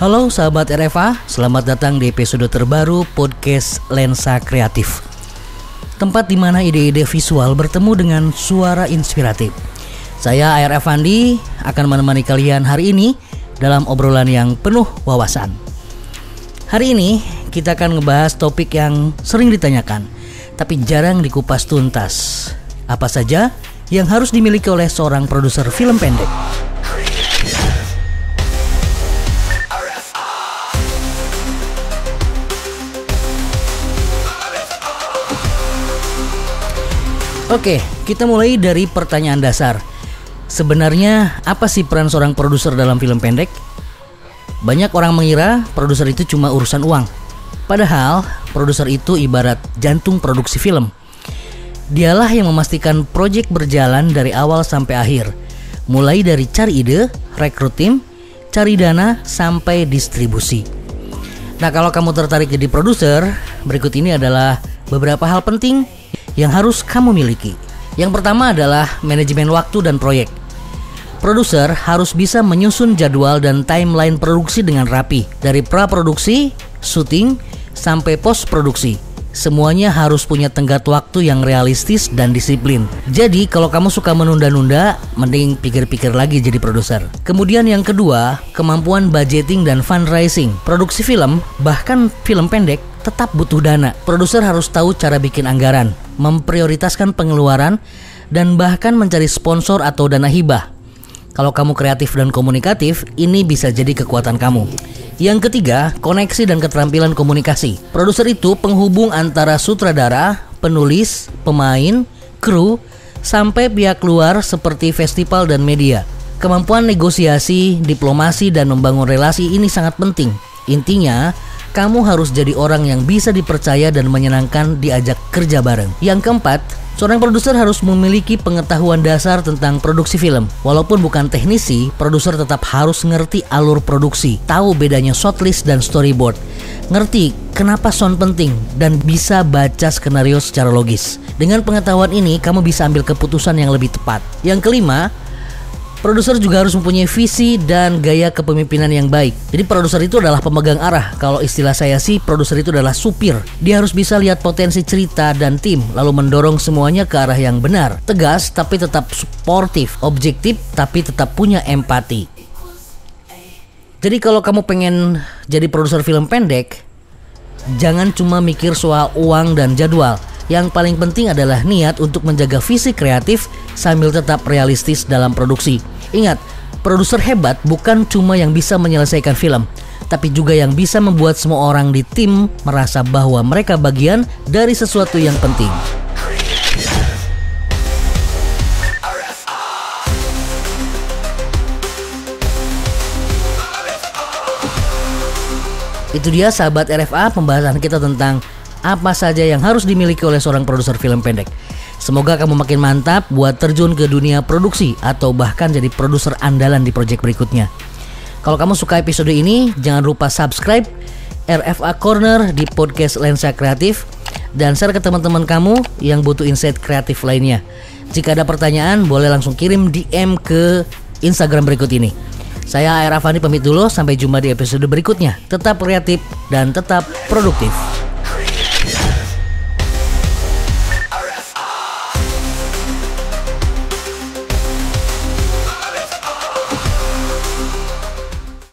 Halo sahabat RFA, selamat datang di episode terbaru podcast Lensa Kreatif. Tempat di mana ide-ide visual bertemu dengan suara inspiratif. Saya AR Avandi akan menemani kalian hari ini dalam obrolan yang penuh wawasan. Hari ini kita akan ngebahas topik yang sering ditanyakan, tapi jarang dikupas tuntas. Apa saja yang harus dimiliki oleh seorang produser film pendek? Oke, kita mulai dari pertanyaan dasar. Sebenarnya apa sih peran seorang produser dalam film pendek? Banyak orang mengira produser itu cuma urusan uang. Padahal produser itu ibarat jantung produksi film. Dialah yang memastikan proyek berjalan dari awal sampai akhir. Mulai dari cari ide, rekrut tim, cari dana, sampai distribusi. Nah, kalau kamu tertarik jadi produser, berikut ini adalah beberapa hal penting yang harus kamu miliki. Yang pertama adalah manajemen waktu dan proyek. Produser harus bisa menyusun jadwal dan timeline produksi dengan rapi. Dari pra-produksi, syuting, sampai post-produksi. Semuanya harus punya tenggat waktu yang realistis dan disiplin. Jadi kalau kamu suka menunda-nunda, mending pikir-pikir lagi jadi produser. Kemudian yang kedua, kemampuan budgeting dan fundraising. Produksi film, bahkan film pendek, tetap butuh dana. Produser harus tahu cara bikin anggaran, memprioritaskan pengeluaran, dan bahkan mencari sponsor atau dana hibah. Kalau kamu kreatif dan komunikatif, ini bisa jadi kekuatan kamu. Yang ketiga, koneksi dan keterampilan komunikasi. Produser itu penghubung antara sutradara, penulis, pemain, kru, sampai pihak luar seperti festival dan media. Kemampuan negosiasi, diplomasi, dan membangun relasi ini sangat penting. Intinya, kamu harus jadi orang yang bisa dipercaya dan menyenangkan diajak kerja bareng. Yang keempat, seorang produser harus memiliki pengetahuan dasar tentang produksi film. Walaupun bukan teknisi, produser tetap harus ngerti alur produksi, tahu bedanya shortlist dan storyboard, ngerti kenapa sound penting, dan bisa baca skenario secara logis. Dengan pengetahuan ini, kamu bisa ambil keputusan yang lebih tepat. Yang kelima, produser juga harus mempunyai visi dan gaya kepemimpinan yang baik. Jadi produser itu adalah pemegang arah. Kalau istilah saya sih, produser itu adalah supir. Dia harus bisa lihat potensi cerita dan tim, lalu mendorong semuanya ke arah yang benar. Tegas tapi tetap suportif, objektif tapi tetap punya empati. Jadi kalau kamu pengen jadi produser film pendek, jangan cuma mikir soal uang dan jadwal. Yang paling penting adalah niat untuk menjaga visi kreatif sambil tetap realistis dalam produksi. Ingat, produser hebat bukan cuma yang bisa menyelesaikan film, tapi juga yang bisa membuat semua orang di tim merasa bahwa mereka bagian dari sesuatu yang penting. Itu dia sahabat RFA, pembahasan kita tentang apa saja yang harus dimiliki oleh seorang produser film pendek. Semoga kamu makin mantap buat terjun ke dunia produksi atau bahkan jadi produser andalan di proyek berikutnya. Kalau kamu suka episode ini, jangan lupa subscribe RFA Corner di podcast Lensa Kreatif dan share ke teman-teman kamu yang butuh insight kreatif lainnya. Jika ada pertanyaan, boleh langsung kirim DM ke Instagram berikut ini. Saya AR Avandi pamit dulu, sampai jumpa di episode berikutnya. Tetap kreatif dan tetap produktif.